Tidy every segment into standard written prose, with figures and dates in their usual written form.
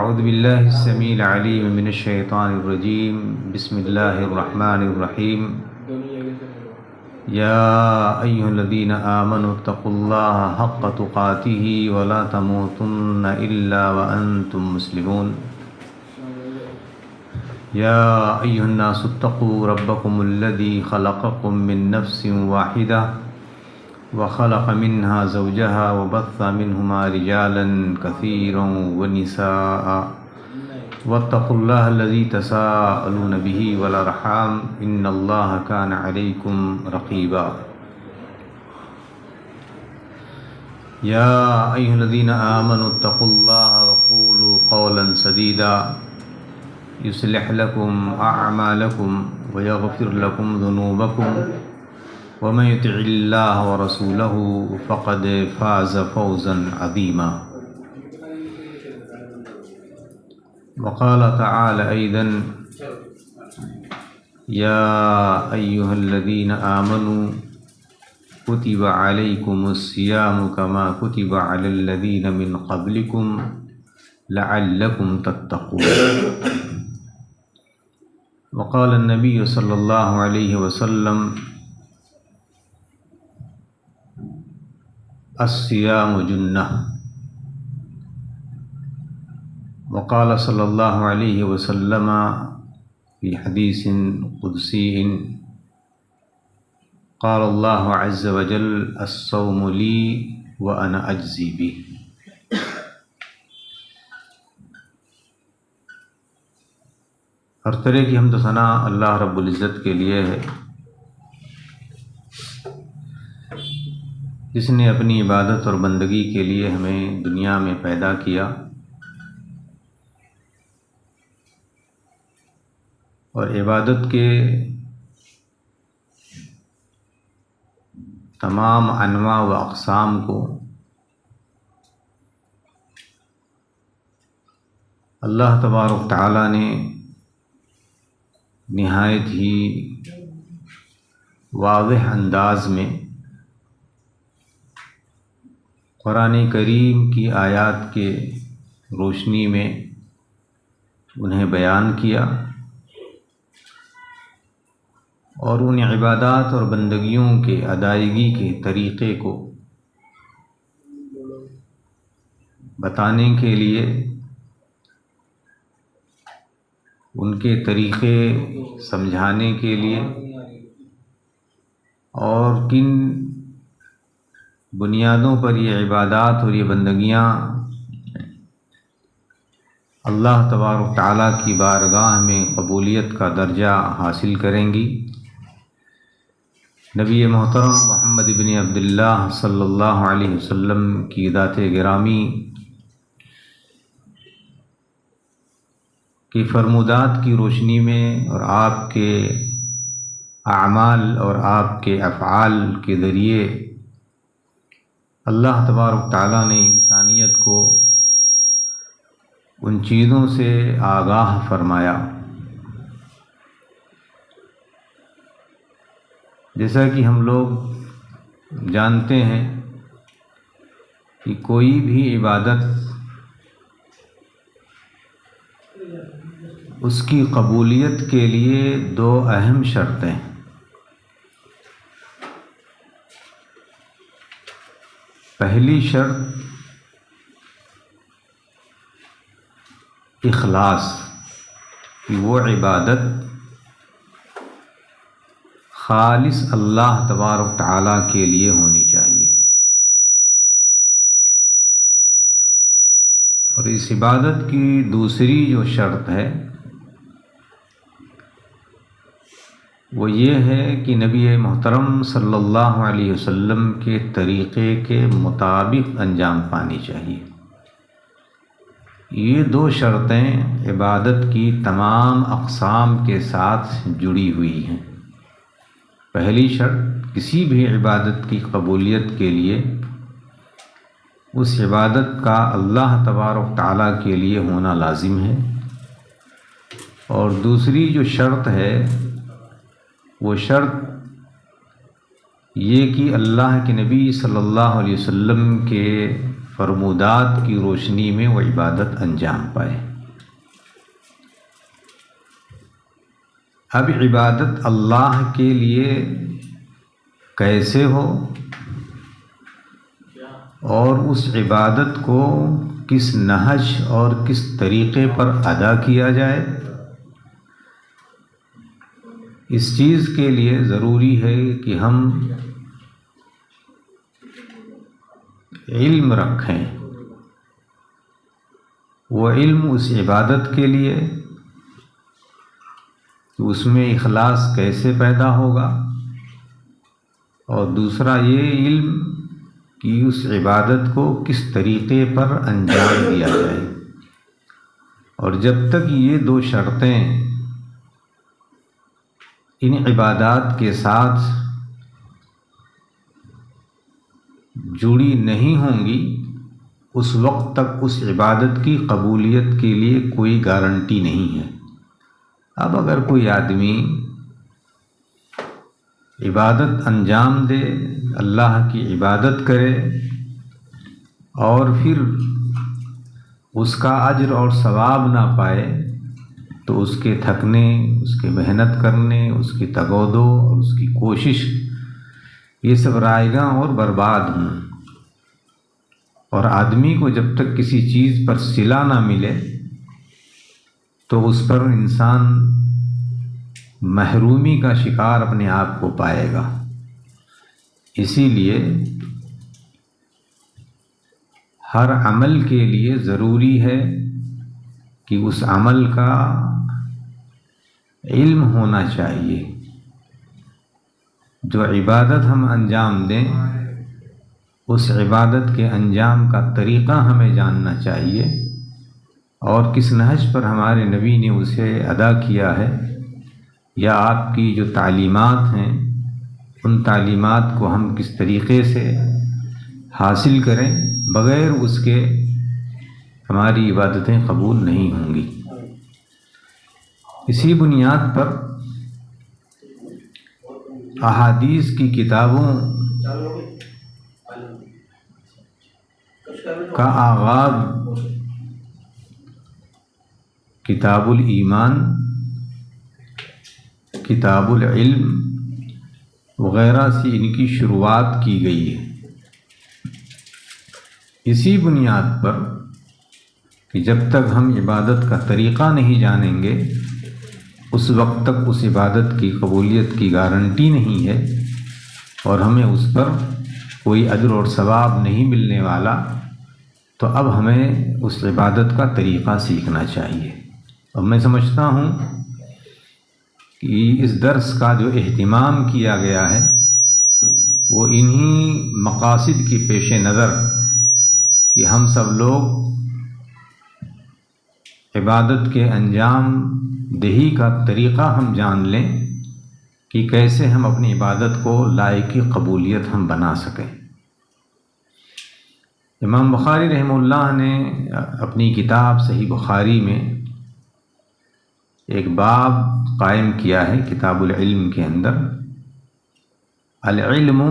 أعوذ بالله السميع العليم من الشيطان الرجيم. بسم الله الرحمن الرحيم. يا أيها الذين آمنوا اتقوا الله حق تقاته ولا تموتن إلا وأنتم مسلمون. يا أيها الناس اتقوا ربكم الذي خلقكم من نفس واحدة وخلق منها زوجها وبث منهما رجالا كثيرا ونساء واتقوا الله الذي تساءلون به والأرحام إن الله كان عليكم رقيبا. يا أيها الذين آمنوا اتقوا الله وقولوا قولا سديدا يصلح لكم أعمالكم ويغفر لكم ذنوبكم ومن يطع الله ورسوله فقد فاز فوزا عظيما. وقال تعالى أيضا يا أيها الذين آمنوا كتب عليكم الصيام كما كتب على الذين من قبلكم لعلكم تتقون. وقال النبي صلى الله عليه وسلم الصيام جنة. وقال صلى الله عليه وسلم في حديث قدسي قال الله عز وجل الصوم لي وأنا أجزي به. ہر طرح کی حمد و ثنا اللہ رب العزت کے لیے ہے، جس نے اپنی عبادت اور بندگی کے لیے ہمیں دنیا میں پیدا کیا اور عبادت کے تمام انواع و اقسام کو اللہ تبارک تعالیٰ نے نہایت ہی واضح انداز میں قرآن کریم کی آیات کے روشنی میں انہیں بیان کیا اور ان عبادات اور بندگیوں کے ادائیگی کے طریقے کو بتانے کے لیے ان کے طریقے سمجھانے کے لیے اور کن بنیادوں پر یہ عبادات اور یہ بندگیاں اللہ تبارک تعالیٰ کی بارگاہ میں قبولیت کا درجہ حاصل کریں گی، نبی محترم محمد بن عبداللہ صلی اللہ علیہ وسلم کی ذات گرامی کی فرمودات کی روشنی میں اور آپ کے اعمال اور آپ کے افعال کے ذریعے اللہ تبارک تعالیٰ نے انسانیت کو ان چیزوں سے آگاہ فرمایا جیسا کہ ہم لوگ جانتے ہیں کہ کوئی بھی عبادت اس کی قبولیت کے لیے دو اہم شرطیں، پہلی شرط اخلاص، کہ وہ عبادت خالص اللہ تبارک تعالیٰ کے لیے ہونی چاہیے، اور اس عبادت کی دوسری جو شرط ہے وہ یہ ہے کہ نبی محترم صلی اللہ علیہ وسلم کے طریقے کے مطابق انجام پانی چاہیے۔ یہ دو شرطیں عبادت کی تمام اقسام کے ساتھ جڑی ہوئی ہیں۔ پہلی شرط، کسی بھی عبادت کی قبولیت کے لیے اس عبادت کا اللہ تبارک تعالیٰ کے لیے ہونا لازم ہے، اور دوسری جو شرط ہے وہ شرط یہ کہ اللہ کے نبی صلی اللہ علیہ وسلم کے فرمودات کی روشنی میں وہ عبادت انجام پائے۔ اب عبادت اللہ کے لیے کیسے ہو اور اس عبادت کو کس نہج اور کس طریقے پر ادا کیا جائے، اس چیز کے لیے ضروری ہے کہ ہم علم رکھیں۔ وہ علم اس عبادت کے لیے کہ اس میں اخلاص کیسے پیدا ہوگا، اور دوسرا یہ علم کہ اس عبادت کو کس طریقے پر انجام دیا جائے۔ اور جب تک یہ دو شرطیں ان عبادات کے ساتھ جڑی نہیں ہوں گی، اس وقت تک اس عبادت کی قبولیت کے لیے کوئی گارنٹی نہیں ہے۔ اب اگر کوئی آدمی عبادت انجام دے، اللہ کی عبادت کرے، اور پھر اس کا اجر اور ثواب نہ پائے، تو اس کے تھکنے، اس کے محنت کرنے، اس کی تگ و دو اور اس کی کوشش، یہ سب رائیگاں اور برباد ہوں۔ اور آدمی کو جب تک کسی چیز پر صلہ نہ ملے تو اس پر انسان محرومی کا شکار اپنے آپ کو پائے گا۔ اسی لیے ہر عمل کے لیے ضروری ہے کہ اس عمل کا علم ہونا چاہیے۔ جو عبادت ہم انجام دیں، اس عبادت کے انجام کا طریقہ ہمیں جاننا چاہیے، اور کس نہج پر ہمارے نبی نے اسے ادا کیا ہے، یا آپ کی جو تعلیمات ہیں ان تعلیمات کو ہم کس طریقے سے حاصل کریں، بغیر اس کے ہماری عبادتیں قبول نہیں ہوں گی۔ اسی بنیاد پر احادیث کی کتابوں کا آغاز کتاب الایمان، کتاب العلم وغیرہ سے ان کی شروعات کی گئی ہے، اسی بنیاد پر کہ جب تک ہم عبادت کا طریقہ نہیں جانیں گے، اس وقت تک اس عبادت کی قبولیت کی گارنٹی نہیں ہے، اور ہمیں اس پر کوئی اجر اور ثواب نہیں ملنے والا۔ تو اب ہمیں اس عبادت کا طریقہ سیکھنا چاہیے۔ اور میں سمجھتا ہوں کہ اس درس کا جو اہتمام کیا گیا ہے وہ انہی مقاصد کے پیش نظر کہ ہم سب لوگ عبادت کے انجام دہی کا طریقہ ہم جان لیں کہ کیسے ہم اپنی عبادت کو لائق قبولیت ہم بنا سکیں۔ امام بخاری رحمہ اللہ نے اپنی کتاب صحیح بخاری میں ایک باب قائم کیا ہے کتاب العلم کے اندر، العلم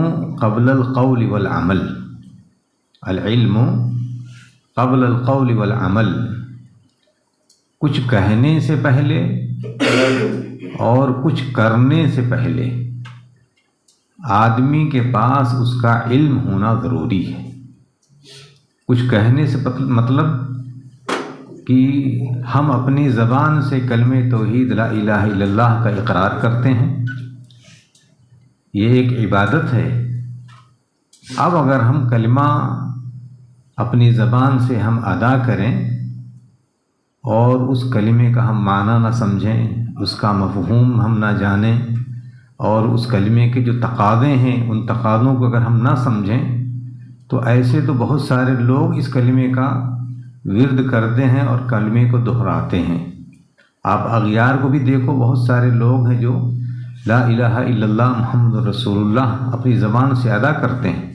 قبل القول والعمل، العلم قبل القول والعمل، کچھ کہنے سے پہلے اور کچھ کرنے سے پہلے آدمی کے پاس اس کا علم ہونا ضروری ہے۔ کچھ کہنے سے مطلب کہ ہم اپنی زبان سے کلمہ توحید لا الہ الا اللہ کا اقرار کرتے ہیں، یہ ایک عبادت ہے۔ اب اگر ہم کلمہ اپنی زبان سے ہم ادا کریں اور اس کلمے کا ہم معنی نہ سمجھیں، اس کا مفہوم ہم نہ جانیں، اور اس کلمے کے جو تقاضے ہیں ان تقاضوں کو اگر ہم نہ سمجھیں، تو ایسے تو بہت سارے لوگ اس کلمے کا ورد کرتے ہیں اور کلمے کو دہراتے ہیں۔ آپ اغیار کو بھی دیکھو، بہت سارے لوگ ہیں جو لا الہ الا اللہ محمد رسول اللہ اپنی زبان سے ادا کرتے ہیں،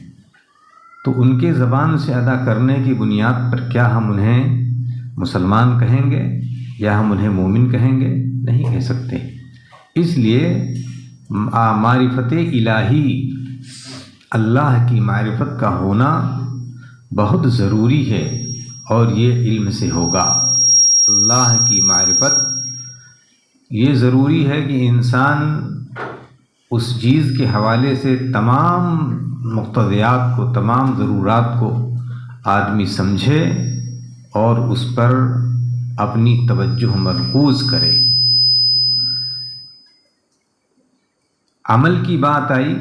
تو ان کے زبان سے ادا کرنے کی بنیاد پر کیا ہم انہیں مسلمان کہیں گے یا ہم انہیں مومن کہیں گے؟ نہیں کہہ سکتے۔ اس لیے معرفت الہی، اللہ کی معرفت کا ہونا بہت ضروری ہے، اور یہ علم سے ہوگا۔ اللہ کی معرفت یہ ضروری ہے کہ انسان اس چیز کے حوالے سے تمام مقتضیات کو، تمام ضرورات کو آدمی سمجھے اور اس پر اپنی توجہ مرکوز کرے۔ عمل کی بات آئی،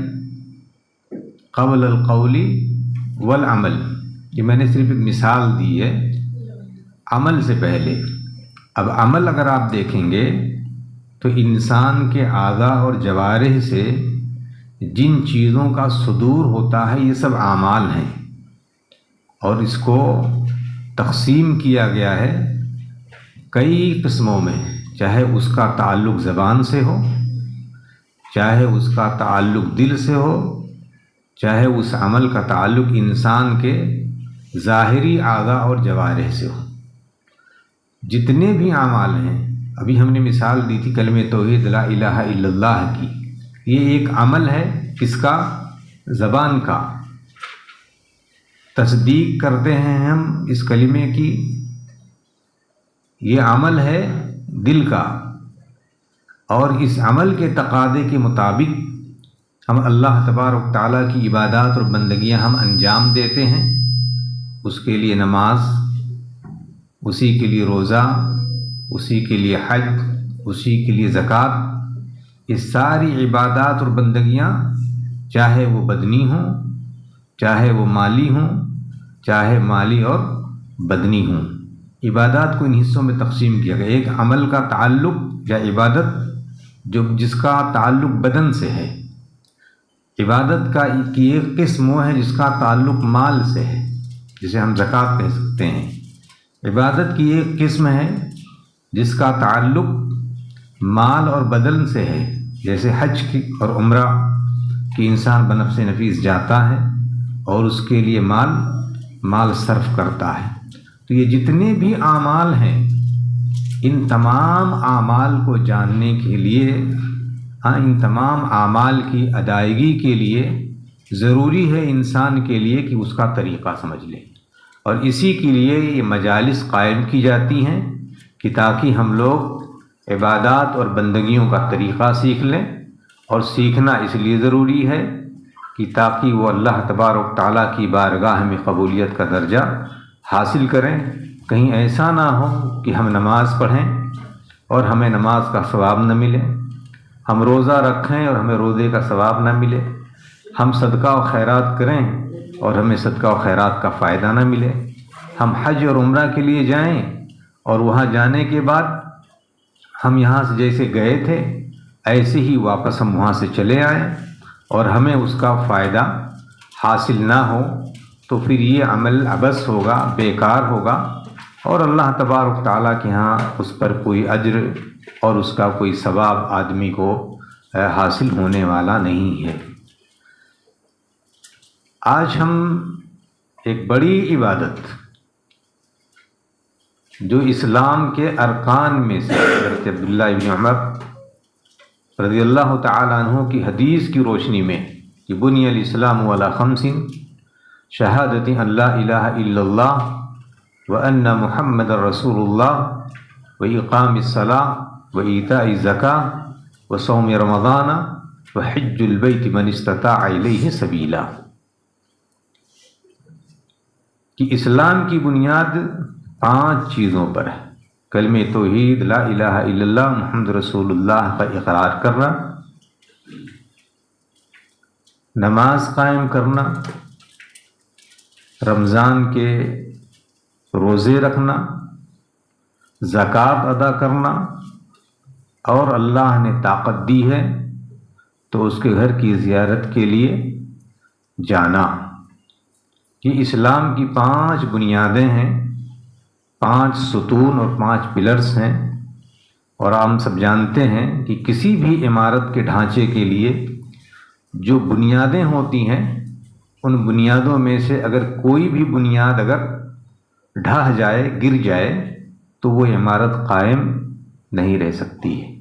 قبل القول والعمل، یہ میں نے صرف ایک مثال دی ہے عمل سے پہلے۔ اب عمل اگر آپ دیکھیں گے تو انسان کے اعضاء اور جوارح سے جن چیزوں کا صدور ہوتا ہے یہ سب اعمال ہیں، اور اس کو تقسیم کیا گیا ہے کئی قسموں میں، چاہے اس کا تعلق زبان سے ہو، چاہے اس کا تعلق دل سے ہو، چاہے اس عمل کا تعلق انسان کے ظاہری اعضاء اور جوارح سے ہو۔ جتنے بھی اعمال ہیں، ابھی ہم نے مثال دی تھی کلمہ توحید لا الہ الا اللہ کی، یہ ایک عمل ہے کس کا؟ زبان کا۔ تصدیق کرتے ہیں ہم اس کلمے کی، یہ عمل ہے دل کا، اور اس عمل کے تقاضے کے مطابق ہم اللہ تبارک تعالیٰ کی عبادات اور بندگیاں ہم انجام دیتے ہیں۔ اس کے لیے نماز، اسی کے لیے روزہ، اسی کے لیے حج، اسی کے لیے زکوٰۃ، یہ ساری عبادات اور بندگیاں چاہے وہ بدنی ہوں، چاہے وہ مالی ہوں، چاہے مالی اور بدنی ہوں، عبادات کو ان حصوں میں تقسیم کیا گیا۔ ایک عمل کا تعلق یا عبادت جس کا تعلق بدن سے ہے، عبادت کی ایک قسم وہ ہے جس کا تعلق مال سے ہے، جسے ہم زکوٰۃ کہہ سکتے ہیں۔ عبادت کی ایک قسم ہے جس کا تعلق مال اور بدن سے ہے، جیسے حج کی اور عمرہ کی انسان بنفس نفیس جاتا ہے اور اس کے لیے مال صرف کرتا ہے۔ تو یہ جتنے بھی اعمال ہیں، ان تمام اعمال کو جاننے کے لیے، ان تمام اعمال کی ادائیگی کے لیے ضروری ہے انسان کے لیے کہ اس کا طریقہ سمجھ لے، اور اسی کے لیے یہ مجالس قائم کی جاتی ہیں کہ تاکہ ہم لوگ عبادات اور بندگیوں کا طریقہ سیکھ لیں، اور سیکھنا اس لیے ضروری ہے کہ تاکہ وہ اللہ تبارک تعالیٰ کی بارگاہ میں قبولیت کا درجہ حاصل کریں۔ کہیں ایسا نہ ہو کہ ہم نماز پڑھیں اور ہمیں نماز کا ثواب نہ ملے، ہم روزہ رکھیں اور ہمیں روزے کا ثواب نہ ملے، ہم صدقہ و خیرات کریں اور ہمیں صدقہ و خیرات کا فائدہ نہ ملے، ہم حج اور عمرہ کے لیے جائیں اور وہاں جانے کے بعد ہم یہاں سے جیسے گئے تھے ایسے ہی واپس ہم وہاں سے چلے آئیں اور ہمیں اس کا فائدہ حاصل نہ ہو، تو پھر یہ عمل عبث ہوگا، بیکار ہوگا، اور اللہ تبارک تعالیٰ کے ہاں اس پر کوئی اجر اور اس کا کوئی ثواب آدمی کو حاصل ہونے والا نہیں ہے۔ آج ہم ایک بڑی عبادت جو اسلام کے ارکان میں سے حضرت عبداللہ ابن عمر رضی اللہ تعالیٰ عنہ کی حدیث کی روشنی میں کہ بنی الاسلام علی خمس، شہادت ان لا الہ الا اللہ وان محمد رسول اللہ واقام الصلاۃ وایتاء الزکاۃ وصوم رمضان وحج البیت من استطاع الیہ سبیلا، کہ اسلام کی بنیاد 5 چیزوں پر ہے۔ کلمہ توحید لا الہ الا اللہ محمد رسول اللہ کا اقرار کرنا، نماز قائم کرنا، رمضان کے روزے رکھنا، زکوٰۃ ادا کرنا، اور اللہ نے طاقت دی ہے تو اس کے گھر کی زیارت کے لیے جانا۔ یہ اسلام کی 5 بنیادیں ہیں، 5 ستون اور 5 پلرز ہیں، اور ہم سب جانتے ہیں کہ کسی بھی عمارت کے ڈھانچے کے لیے جو بنیادیں ہوتی ہیں، ان بنیادوں میں سے اگر کوئی بھی بنیاد اگر ڈھہ جائے، گر جائے، تو وہ عمارت قائم نہیں رہ سکتی ہے۔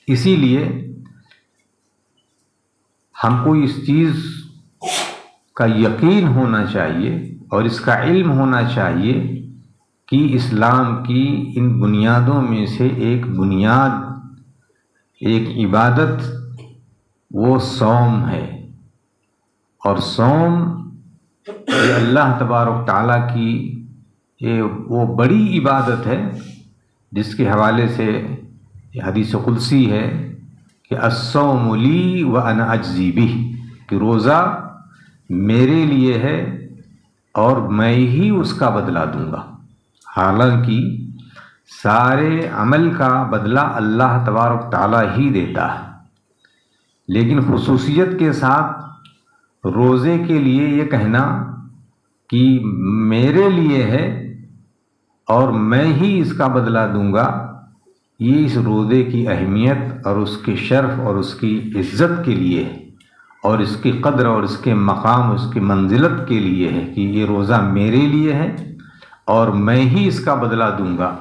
اسی لیے ہم کو اس چیز کا یقین ہونا چاہیے اور اس کا علم ہونا چاہیے کہ اسلام کی ان بنیادوں میں سے ایک بنیاد، ایک عبادت وہ صوم ہے، اور صوم یہ اللہ تبارک تعالیٰ کی وہ بڑی عبادت ہے جس کے حوالے سے یہ حدیث قدسی ہے کہ الصوم لی وانا اجزی بہ، کہ روزہ میرے لیے ہے اور میں ہی اس کا بدلہ دوں گا۔ حالانکہ سارے عمل کا بدلہ اللہ تبارک تعالیٰ ہی دیتا ہے، لیکن خصوصیت کے ساتھ روزے کے لیے یہ کہنا کہ میرے لیے ہے اور میں ہی اس کا بدلہ دوں گا، یہ اس روزے کی اہمیت اور اس کے شرف اور اس کی عزت کے لیے ہے، اور اس کی قدر اور اس کے مقام، اس کی منزلت کے لیے ہے کہ یہ روزہ میرے لیے ہے اور میں ہی اس کا بدلہ دوں گا۔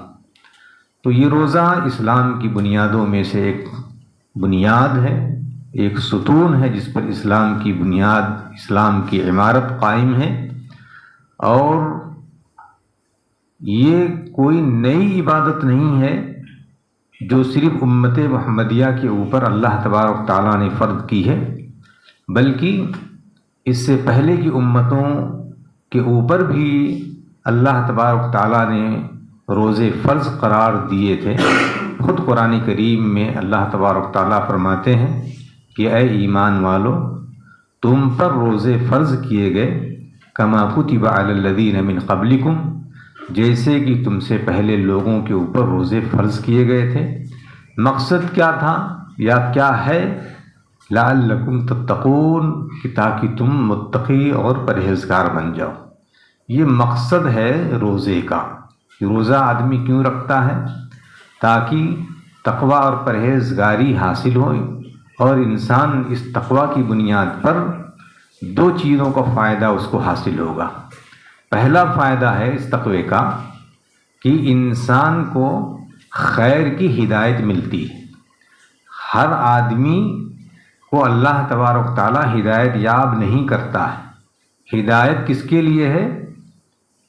تو یہ روزہ اسلام کی بنیادوں میں سے ایک بنیاد ہے، ایک ستون ہے جس پر اسلام کی بنیاد، اسلام کی عمارت قائم ہے، اور یہ کوئی نئی عبادت نہیں ہے جو صرف امت محمدیہ کے اوپر اللہ تبارک تعالیٰ نے فرض کی ہے، بلکہ اس سے پہلے کی امتوں کے اوپر بھی اللہ تبارک تعالیٰ نے روزے فرض قرار دیے تھے۔ خود قرآن کریم میں اللہ تبارک تعالیٰ فرماتے ہیں کہ اے ایمان والو، تم پر روزے فرض کیے گئے کما کتب علی الذین من قبلکم، جیسے کہ تم سے پہلے لوگوں کے اوپر روزے فرض کیے گئے تھے۔ مقصد کیا تھا یا کیا ہے؟ لعلکم تتقون، کہ تاکہ تم متقی اور پرہیزگار بن جاؤ۔ یہ مقصد ہے روزے کا۔ روزہ آدمی کیوں رکھتا ہے؟ تاکہ تقوی اور پرہیزگاری حاصل ہو، اور انسان اس تقوی کی بنیاد پر دو چیزوں کا فائدہ اس کو حاصل ہوگا۔ پہلا فائدہ ہے اس تقوی کا کہ انسان کو خیر کی ہدایت ملتی ہے۔ ہر آدمی کو اللہ تبارک تعالیٰ ہدایت یاب نہیں کرتا ہے۔ ہدایت کس کے لیے ہے؟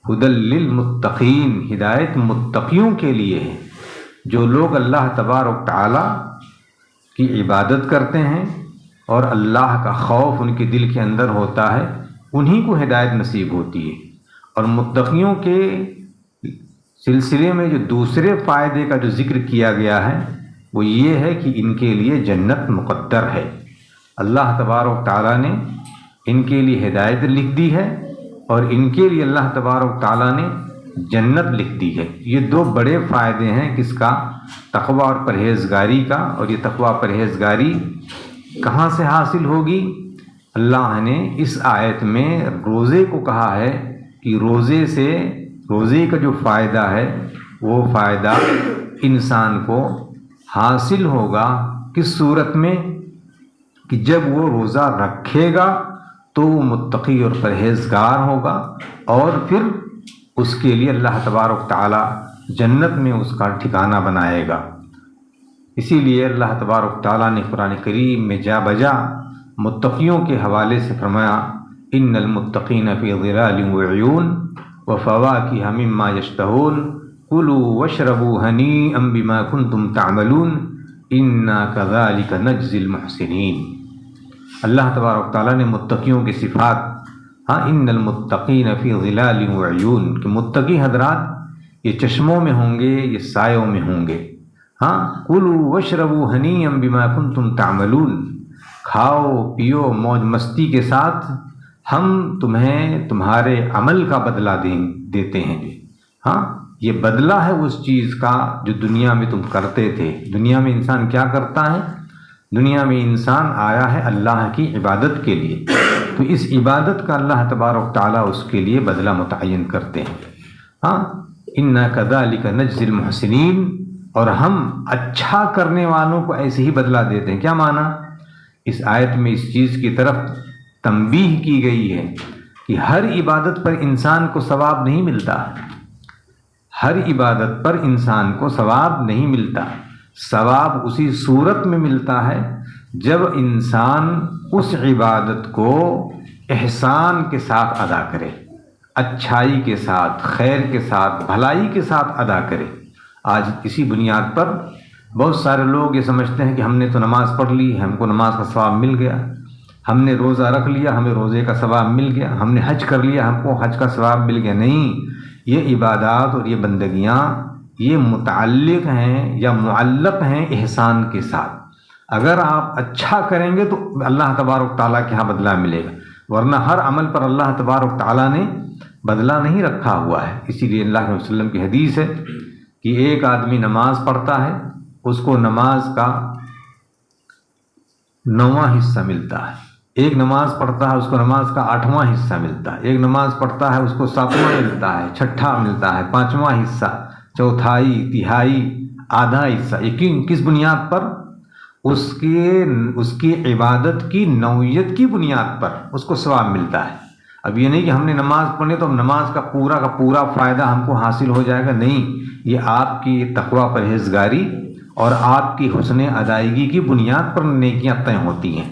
ہدی للمتقین، ہدایت متقیوں کے لیے ہے۔ جو لوگ اللہ تبارک تعالیٰ کی عبادت کرتے ہیں اور اللہ کا خوف ان کے دل کے اندر ہوتا ہے، انہی کو ہدایت نصیب ہوتی ہے۔ اور متقیوں کے سلسلے میں جو دوسرے فائدے کا جو ذکر کیا گیا ہے وہ یہ ہے کہ ان کے لیے جنت مقدر ہے۔ اللہ تبارک تعالیٰ نے ان کے لیے ہدایت لکھ دی ہے، اور ان کے لیے اللہ تبارک تعالیٰ نے جنت لکھ دی ہے۔ یہ دو بڑے فائدے ہیں کس کا؟ تقوی اور پرہیزگاری کا۔ اور یہ تقوی پرہیزگاری کہاں سے حاصل ہوگی؟ اللہ نے اس آیت میں روزے کو کہا ہے کہ روزے کا جو فائدہ ہے وہ فائدہ انسان کو حاصل ہوگا۔ کس صورت میں؟ کہ جب وہ روزہ رکھے گا تو وہ متقی اور پرہیزگار ہوگا، اور پھر اس کے لیے اللہ تبارک تعالیٰ جنت میں اس کا ٹھکانہ بنائے گا۔ اسی لیے اللہ تبارک تعالیٰ نے قرآن کریم میں جا بجا متقیوں کے حوالے سے فرمایا ان المتقین فی ظلال وعیون وفواکہ مما یشتہون کلوا واشربوا ہنیئا بما کنتم تعملون انا کذالک نجزی المحسنین۔ اللہ تبارک تعالیٰ نے متقیوں کی صفات، ان المتقین فی ظلال وعیون، کہ متقی حضرات یہ چشموں میں ہوں گے، یہ سایوں میں ہوں گے۔ کلوا واشربوا ہنیئا بما کنتم تعملون، کھاؤ پیو موج مستی کے ساتھ، ہم تمہیں تمہارے عمل کا بدلہ دیتے ہیں۔ یہ بدلہ ہے اس چیز کا جو دنیا میں تم کرتے تھے۔ دنیا میں انسان کیا کرتا ہے؟ دنیا میں انسان آیا ہے اللہ کی عبادت کے لیے، تو اس عبادت کا اللہ تبارک تعالیٰ اس کے لیے بدلہ متعین کرتے ہیں۔ انا کذالک نجزی المحسنین، اور ہم اچھا کرنے والوں کو ایسے ہی بدلہ دیتے ہیں۔ کیا معنی؟ اس آیت میں اس چیز کی طرف تنبیہ کی گئی ہے کہ ہر عبادت پر انسان کو ثواب نہیں ملتا، ہر عبادت پر انسان کو ثواب نہیں ملتا۔ ثواب اسی صورت میں ملتا ہے جب انسان اس عبادت کو احسان کے ساتھ ادا کرے، اچھائی کے ساتھ، خیر کے ساتھ، بھلائی کے ساتھ ادا کرے۔ آج اسی بنیاد پر بہت سارے لوگ یہ سمجھتے ہیں کہ ہم نے تو نماز پڑھ لی، ہم کو نماز کا ثواب مل گیا، ہم نے روزہ رکھ لیا، ہمیں روزے کا ثواب مل گیا، ہم نے حج کر لیا، ہم کو حج کا ثواب مل گیا۔ نہیں، یہ عبادات اور یہ بندگیاں یہ متعلق ہیں یا معلق ہیں احسان کے ساتھ۔ اگر آپ اچھا کریں گے تو اللہ تبارک تعالیٰ کے ہاں بدلہ ملے گا، ورنہ ہر عمل پر اللہ تبارک تعالیٰ نے بدلہ نہیں رکھا ہوا ہے۔ اسی لیے اللہ کے وسلم کی حدیث ہے کہ ایک آدمی نماز پڑھتا ہے، اس کو نماز کا 9واں حصہ ملتا ہے، ایک نماز پڑھتا ہے اس کو نماز کا 8واں حصہ ملتا ہے، ایک نماز پڑھتا ہے اس کو 7واں ملتا ہے، 6ٹھا ملتا ہے، 5واں حصہ، چوتھائی، تہائی، آدھا حصہ۔ یقین کس بنیاد پر؟ اس کی عبادت کی نوعیت کی بنیاد پر اس کو ثواب ملتا ہے۔ اب یہ نہیں کہ ہم نے نماز پڑھنی تو نماز کا پورا فائدہ ہم کو حاصل ہو جائے گا، نہیں، یہ آپ کی تقوی پرہیزگاری اور آپ کی حسن ادائیگی کی بنیاد پر نیکیاں طے ہوتی ہیں۔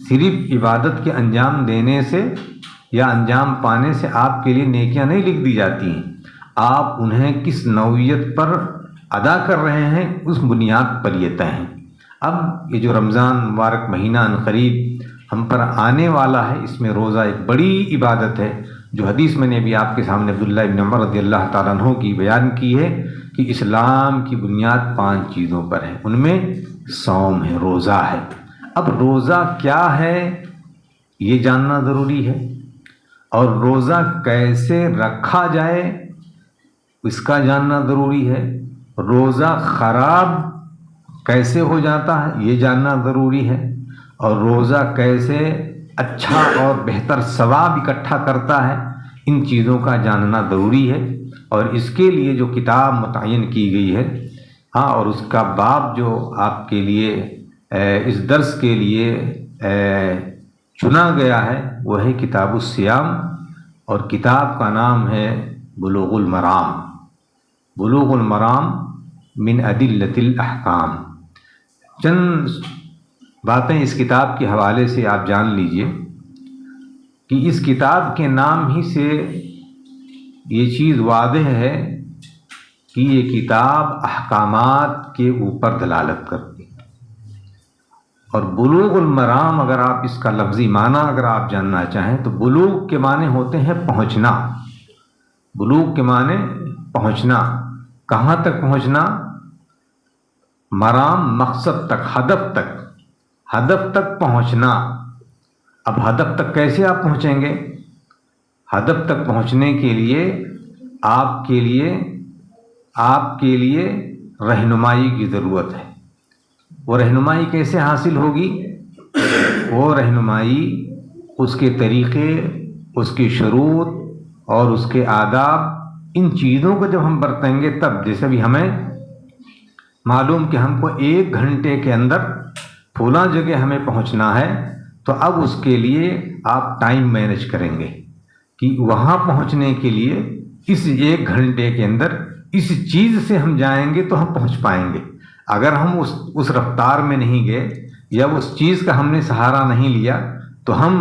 صرف عبادت کے انجام دینے سے یا انجام پانے سے آپ کے لیے نیکیاں نہیں لکھ دی جاتی ہیں، آپ انہیں کس نوعیت پر ادا کر رہے ہیں اس بنیاد پر یہ طے ہیں۔ اب یہ جو رمضان مبارک مہینہ عنقریب ہم پر آنے والا ہے، اس میں روزہ ایک بڑی عبادت ہے، جو حدیث میں نے ابھی آپ کے سامنے عبداللہ ابن عمر رضی اللہ تعالیٰ عنہ کی بیان کی ہے کہ اسلام کی بنیاد 5 چیزوں پر ہے، ان میں صوم ہے، روزہ ہے۔ اب روزہ کیا ہے یہ جاننا ضروری ہے، اور روزہ کیسے رکھا جائے اس کا جاننا ضروری ہے، روزہ خراب کیسے ہو جاتا ہے یہ جاننا ضروری ہے، اور روزہ کیسے اچھا اور بہتر ثواب اکٹھا کرتا ہے ان چیزوں کا جاننا ضروری ہے۔ اور اس کے لیے جو کتاب متعین کی گئی ہے، اور اس کا باب جو آپ کے لیے اس درس کے لیے چنا گیا ہے وہ ہے کتاب الصیام، اور کتاب کا نام ہے بلوغ المرام، بلوغ المرام من ادلۃ الاحکام۔ چند باتیں اس کتاب کے حوالے سے آپ جان لیجئے کہ اس کتاب کے نام ہی سے یہ چیز واضح ہے کہ یہ کتاب احکامات کے اوپر دلالت کرتی ہے۔ اور بلوغ المرام اگر آپ اس کا لفظی معنی اگر آپ جاننا چاہیں تو بلوغ کے معنی ہوتے ہیں پہنچنا، بلوغ کے معنی پہنچنا، کہاں تک پہنچنا؟ مرام مقصد تک، ہدف تک پہنچنا۔ اب ہدف تک کیسے آپ پہنچیں گے؟ ہدف تک پہنچنے کے لیے آپ کے لیے رہنمائی کی ضرورت ہے۔ وہ رہنمائی کیسے حاصل ہوگی؟ وہ رہنمائی اس کے طریقے، اس کی شروط اور اس کے آداب، ان چیزوں کو جب ہم برتیں گے تب، جیسے بھی ہمیں معلوم کہ ہم کو 1 گھنٹے کے اندر فلاں جگہ ہمیں پہنچنا ہے، تو اب اس کے لیے آپ ٹائم مینیج کریں گے کہ وہاں پہنچنے کے لیے اس 1 گھنٹے کے اندر اس چیز سے ہم جائیں گے تو ہم پہنچ پائیں گے۔ اگر ہم اس رفتار میں نہیں گئے یا اس چیز کا ہم نے سہارا نہیں لیا تو ہم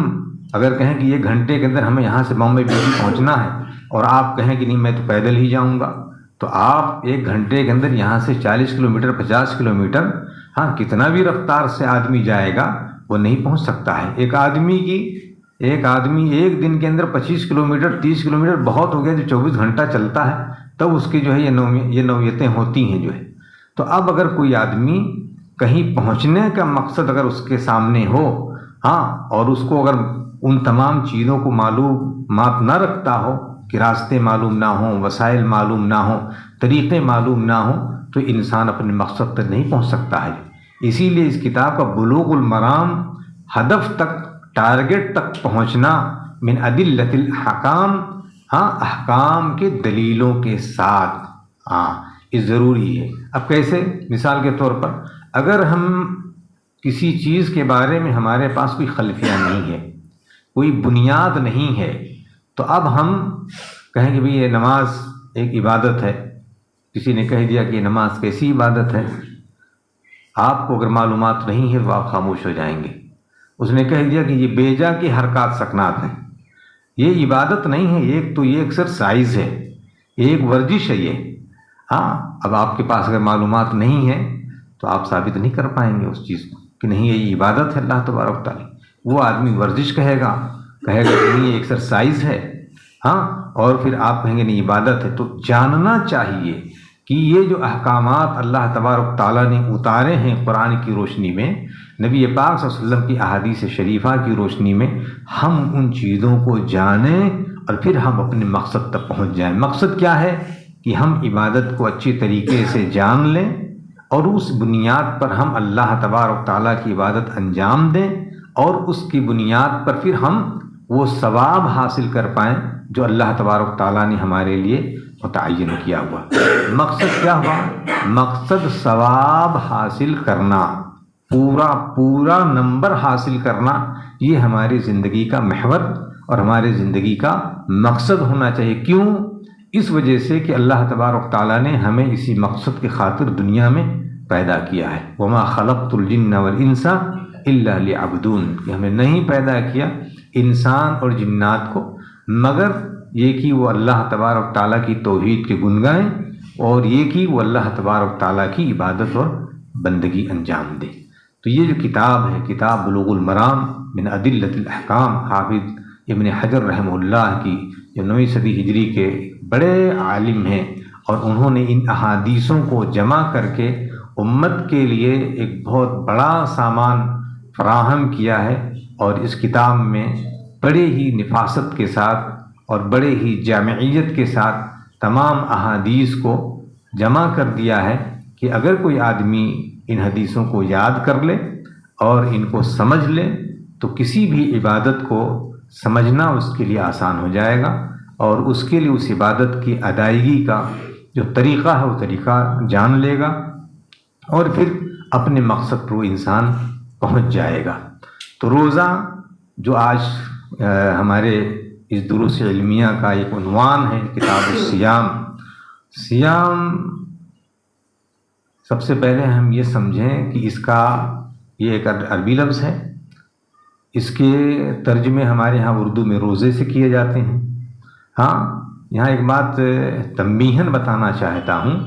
اگر کہیں کہ 1 گھنٹے کے اندر ہمیں یہاں سے بامبے بیچ پہنچنا ہے اور آپ کہیں کہ نہیں میں تو پیدل ہی جاؤں گا، تو آپ 1 گھنٹے کے اندر یہاں سے 40 کلومیٹر 50 کلومیٹر کتنا بھی رفتار سے آدمی جائے گا وہ نہیں پہنچ سکتا ہے۔ ایک آدمی 1 دن کے اندر 25 کلومیٹر 30 کلومیٹر بہت ہو گیا، جو 24 گھنٹہ چلتا ہے تب اس کی جو ہے یہ نوعیتیں ہوتی ہیں جو ہے۔ تو اب اگر کوئی آدمی کہیں پہنچنے کا مقصد اگر اس کے سامنے ہو، اور اس کو اگر ان تمام چیزوں کو معلومات نہ رکھتا ہو کہ راستے معلوم نہ ہوں، وسائل معلوم نہ ہوں، طریقے معلوم نہ ہوں، تو انسان اپنے مقصد تک نہیں پہنچ سکتا ہے۔ اسی لیے اس کتاب کا بلوغ المرام، ہدف تک، ٹارگٹ تک پہنچنا، من ادلۃ الاحکام، احکام کے دلیلوں کے ساتھ، یہ ضروری ہے۔ اب کیسے؟ مثال کے طور پر اگر ہم کسی چیز کے بارے میں ہمارے پاس کوئی خلفیہ نہیں ہے، کوئی بنیاد نہیں ہے، تو اب ہم کہیں کہ بھئی یہ نماز ایک عبادت ہے، کسی نے کہہ دیا کہ یہ نماز کیسی عبادت ہے، آپ کو اگر معلومات نہیں ہے تو آپ خاموش ہو جائیں گے۔ اس نے کہہ دیا کہ یہ بیجا کی حرکات سکنات ہیں، یہ عبادت نہیں ہے، ایک تو یہ ایکسرسائز ہے، ایک ورزش ہے یہ۔ ہاں، اب آپ کے پاس اگر معلومات نہیں ہے تو آپ ثابت نہیں کر پائیں گے اس چیز کو کہ نہیں یہ عبادت ہے اللہ تبارک و تعالیٰ۔ وہ آدمی ورزش کہے گا کہ نہیں یہ ایکسرسائز ہے، ہاں، اور پھر آپ کہیں گے نہیں عبادت ہے۔ تو جاننا چاہیے کہ یہ جو احکامات اللہ تبارک و تعالیٰ نے اتارے ہیں قرآن کی روشنی میں، نبی پاک صلی اللہ علیہ وسلم کی احادیث شریفہ کی روشنی میں، ہم ان چیزوں کو جانیں اور پھر ہم اپنے مقصد تک پہنچ جائیں۔ مقصد کیا ہے کہ ہم عبادت کو اچھی طریقے سے جان لیں اور اس بنیاد پر ہم اللہ تبارک و تعالیٰ کی عبادت انجام دیں، اور اس کی بنیاد پر پھر ہم وہ ثواب حاصل کر پائیں جو اللہ تبارک و تعالیٰ نے ہمارے لیے متعین کیا ہوا۔ مقصد کیا ہوا؟ مقصد ثواب حاصل کرنا، پورا نمبر حاصل کرنا، یہ ہماری زندگی کا محور اور ہماری زندگی کا مقصد ہونا چاہیے۔ کیوں؟ اس وجہ سے کہ اللہ تبارک تعالیٰ نے ہمیں اسی مقصد کی خاطر دنیا میں پیدا کیا ہے۔ وما خلقت الجن والانس الا لیعبدون، کہ ہمیں نہیں پیدا کیا انسان اور جنات کو مگر یہ کہ وہ اللہ تبارک تعالیٰ کی توحید کے گن گائیں، اور یہ کہ وہ اللہ تبارک تعالیٰ کی عبادت اور بندگی انجام دیں۔ تو یہ جو کتاب ہے، کتاب بلوغ المرام من ادلۃ الاحکام، حافظ ابن حجر رحمہ اللہ کی، جو 9ویں صدی ہجری کے بڑے عالم ہیں، اور انہوں نے ان احادیثوں کو جمع کر کے امت کے لیے ایک بہت بڑا سامان فراہم کیا ہے، اور اس کتاب میں بڑے ہی نفاست کے ساتھ اور بڑے ہی جامعیت کے ساتھ تمام احادیث کو جمع کر دیا ہے کہ اگر کوئی آدمی ان حدیثوں کو یاد کر لے اور ان کو سمجھ لے تو کسی بھی عبادت کو سمجھنا اس کے لیے آسان ہو جائے گا، اور اس کے لیے اس عبادت کی ادائیگی کا جو طریقہ ہے وہ طریقہ جان لے گا، اور پھر اپنے مقصد پر وہ انسان پہنچ جائے گا۔ تو روزہ جو آج ہمارے اس دروس علمیہ کا ایک عنوان ہے، کتاب الصیام۔ صیام، سب سے پہلے ہم یہ سمجھیں کہ اس کا یہ ایک عربی لفظ ہے، اس کے ترجمے ہمارے ہاں اردو میں روزے سے کیے جاتے ہیں۔ ہاں، یہاں ایک بات تنبیہاً بتانا چاہتا ہوں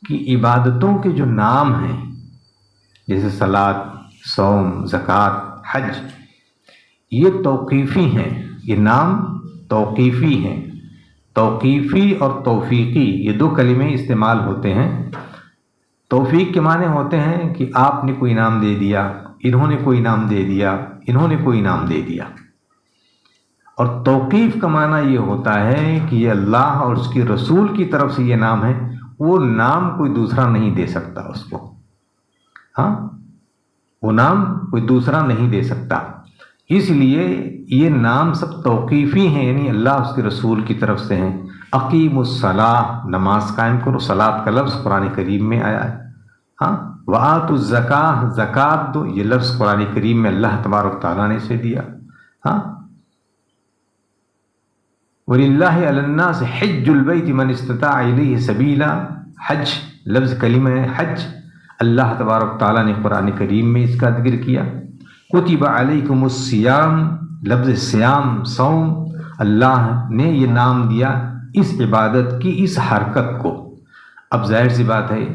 کہ عبادتوں کے جو نام ہیں جیسے صلاۃ، صوم، زکوٰۃ، حج، یہ توقیفی ہیں، یہ نام توقیفی ہیں۔ توقیفی اور توفیقی یہ دو کلمے استعمال ہوتے ہیں۔ توفیق کے معنی ہوتے ہیں کہ آپ نے کوئی انعام دے دیا، انہوں نے کوئی انعام دے دیا، انہوں نے کوئی انعام دے دیا۔ اور توقیف کا معنی یہ ہوتا ہے کہ یہ اللہ اور اس کے رسول کی طرف سے یہ نام ہے، وہ نام کوئی دوسرا نہیں دے سکتا اس کو۔ ہاں، وہ نام کوئی دوسرا نہیں دے سکتا، اس لیے یہ نام سب توقیفی ہیں، یعنی اللہ اس کے رسول کی طرف سے ہیں۔ اقیم الصلاۃ، نماز قائم کرو، صلاۃ کا لفظ قرآن کریم میں آیا ہے۔ ہاں، وآتوا الزکاۃ، زکوٰۃ دو، یہ لفظ قرآن کریم میں اللہ تبارک تعالیٰ نے اسے دیا۔ ہاں، وَلِلَّهِ عَلَى النَّاسِ حِجُّ الْبَيْتِ مَنِ اسْتَطَاعَ إِلَيْهِ سَبِيلًا، حج لفظ کلمہ حج اللہ تبارک تعالیٰ نے قرآن کریم میں اس کا ذکر کیا۔ کتب علیکم الصیام، لفظ سیام، صوم، اللہ نے یہ نام دیا اس عبادت کی، اس حرکت کو۔ اب ظاہر سی بات ہے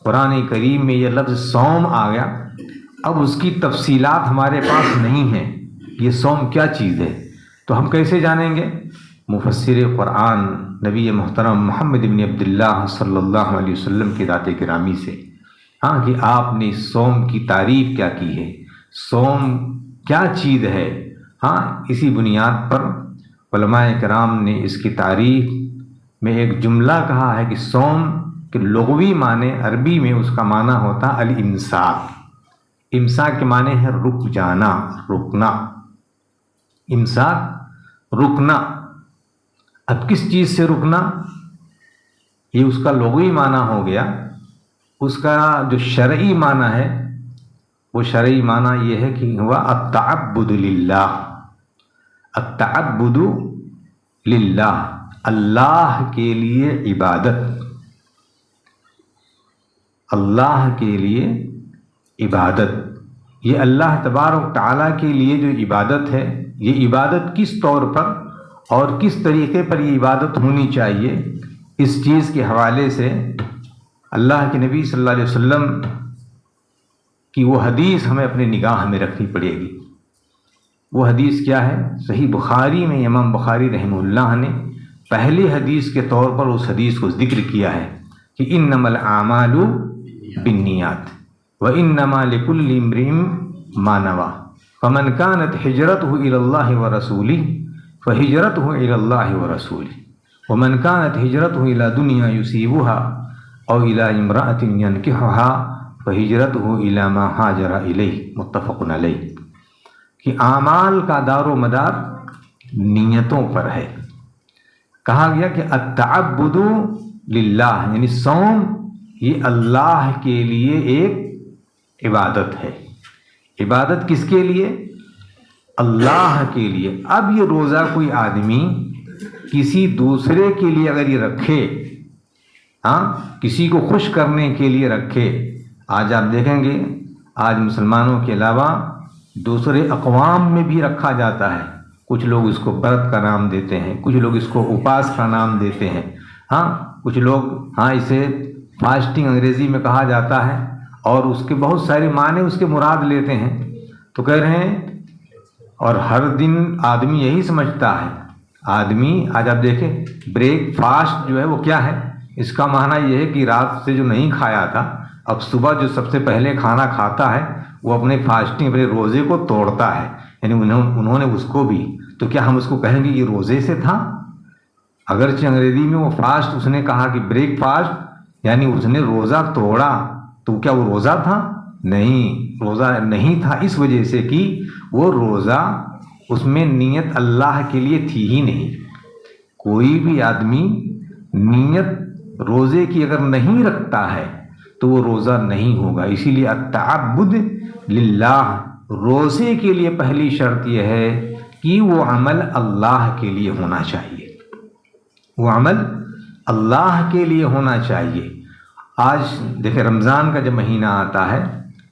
قرآن کریم میں یہ لفظ صوم آ گیا، اب اس کی تفصیلات ہمارے پاس نہیں ہیں، یہ صوم کیا چیز ہے، تو ہم کیسے جانیں گے؟ مفسر قرآن نبی محترم محمد بن عبداللہ صلی اللہ علیہ وسلم کی ذات گرامی سے، ہاں، کہ آپ نے صوم کی تعریف کیا کی ہے، صوم کیا چیز ہے۔ ہاں، اسی بنیاد پر علماء کرام نے اس کی تعریف میں ایک جملہ کہا ہے کہ صوم کے لغوی معنی عربی میں اس کا معنی ہوتا الامساک۔ امساک کے معنی ہے رک جانا، رکنا، امساک رکنا۔ اب کس چیز سے رکنا، یہ اس کا لغوی معنی ہو گیا۔ اس کا جو شرعی معنی ہے وہ شرعی معنی یہ ہے کہ ہوا التعبد للہ، التعبد للہ، اللہ کے لیے عبادت، اللہ کے لیے عبادت۔ یہ اللہ تبارک تعالیٰ کے لیے جو عبادت ہے، یہ عبادت کس طور پر؟ اور کس طریقے پر یہ عبادت ہونی چاہیے، اس چیز کے حوالے سے اللہ کے نبی صلی اللہ علیہ وسلم کی وہ حدیث ہمیں اپنی نگاہ میں رکھنی پڑے گی۔ وہ حدیث کیا ہے؟ صحیح بخاری میں امام بخاری رحمہ اللہ نے پہلی حدیث کے طور پر اس حدیث کو ذکر کیا ہے کہ انما الاعمال بالنیات وانما لکل امرئ ما نوى فمن كانت هجرته الى الله ورسوله فهجرته الى الله ورسوله ومن كانت هجرته الى دنيا يصيبها او الى امرأة ينكحها فهجرته الى ما هاجر اليه متفق علیہ۔ کہ اعمال کا دار و مدار نیتوں پر ہے۔ کہا گیا کہ التعبد للہ، یعنی صوم یہ اللہ کے لیے ایک عبادت ہے۔ عبادت کس کے لیے؟ اللہ کے لیے۔ اب یہ روزہ کوئی آدمی کسی دوسرے کے لیے اگر یہ رکھے، کسی کو خوش کرنے کے لیے رکھے، آج آپ دیکھیں گے آج مسلمانوں کے علاوہ دوسرے اقوام میں بھی رکھا جاتا ہے۔ کچھ لوگ اس کو برت کا نام دیتے ہیں، کچھ لوگ اس کو اپاس کا نام دیتے ہیں، کچھ لوگ اسے فاسٹنگ انگریزی میں کہا جاتا ہے، اور اس کے بہت سارے معنی اس کے مراد لیتے ہیں۔ تو کہہ رہے ہیں، اور ہر دن آدمی یہی سمجھتا ہے۔ آدمی آج آپ دیکھیں بریک فاسٹ جو ہے وہ کیا ہے؟ اس کا معنی یہ ہے کہ رات سے جو نہیں کھایا تھا، اب صبح جو سب سے پہلے کھانا کھاتا ہے وہ اپنے فاسٹنگ اپنے روزے کو توڑتا ہے، یعنی انہوں نے اس کو بھی، تو کیا ہم اس کو کہیں گے یہ روزے سے تھا؟ اگرچہ انگریزی میں وہ فاسٹ اس نے کہا کہ بریک فاسٹ، یعنی اس نے روزہ توڑا، تو کیا وہ روزہ تھا؟ نہیں، روزہ نہیں تھا، اس وجہ سے کہ وہ روزہ اس میں نیت اللہ کے لیے تھی ہی نہیں۔ کوئی بھی آدمی نیت روزے کی اگر نہیں رکھتا ہے تو وہ روزہ نہیں ہوگا۔ اسی لیے التعبد للہ، روزے کے لیے پہلی شرط یہ ہے کہ وہ عمل اللہ کے لیے ہونا چاہیے، وہ عمل اللہ کے لیے ہونا چاہیے۔ آج دیکھیں رمضان کا جب مہینہ آتا ہے